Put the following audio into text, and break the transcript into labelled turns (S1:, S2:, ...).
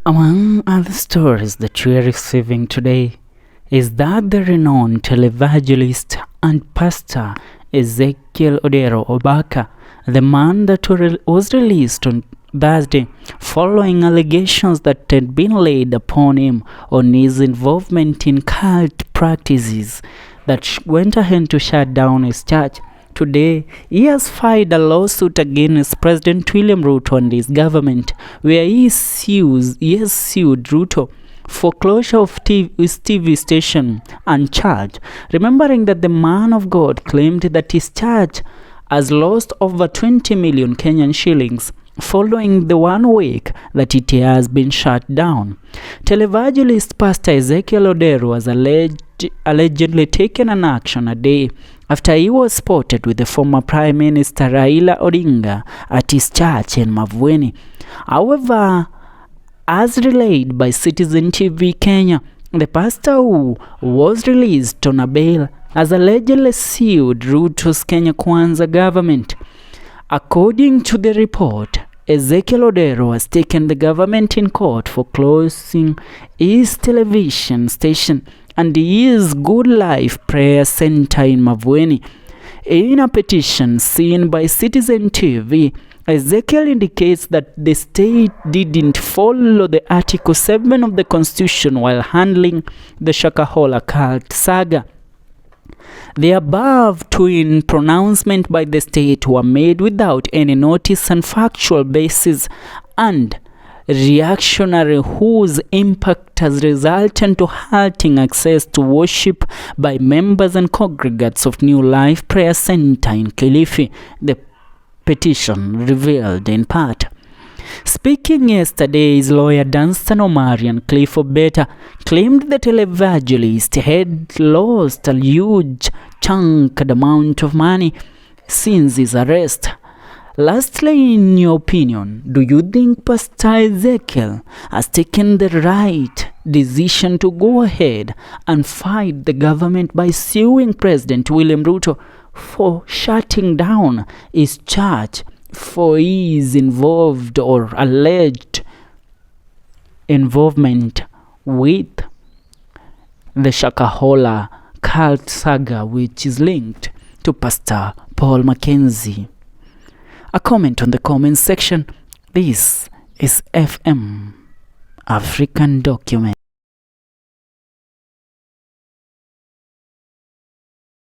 S1: Among other stories that we are receiving today is that the renowned televangelist and pastor Ezekiel ODERO Obaka, the man that was released on Thursday following allegations that had been laid upon him on his involvement in cult practices that went ahead to shut down his church. Today, he has filed a lawsuit against President William Ruto and his government, where he has sued Ruto for closure of his TV station and church, remembering that the man of God claimed that his church has lost over 20 million Kenyan shillings following the 1 week that it has been shut down. Televangelist Pastor Ezekiel ODERO was allegedly taken an action a day after he was spotted with the former Prime Minister Raila Odinga at his church in Mavueni. However, as relayed by Citizen TV Kenya, the pastor, who was released on a bail, has allegedly sued Ruto's Kenya Kwanza government. According to the report, Ezekiel ODERO has taken the government in court for closing his television station and his Good Life Prayer Center in Mavueni. In a petition seen by Citizen TV, Ezekiel indicates that the state didn't follow the Article 7 of the Constitution while handling the Shakahola cult saga. The above twin pronouncements by the state were made without any notice and factual basis, and reactionary whose impact has resulted to halting access to worship by members and congregants of New Life Prayer Center in Kilifi, the petition revealed in part. Speaking yesterday, his lawyer Danstan Omari and Clifford Beta claimed the televangelist had lost a huge chunk amount of money since his arrest. Lastly, in your opinion, do you think Pastor Ezekiel has taken the right decision to go ahead and fight the government by suing President William Ruto for shutting down his church for his involved or alleged involvement with the Shakahola cult saga, which is linked to Pastor Paul Mackenzie? A comment on the comment section. This is FM African Document.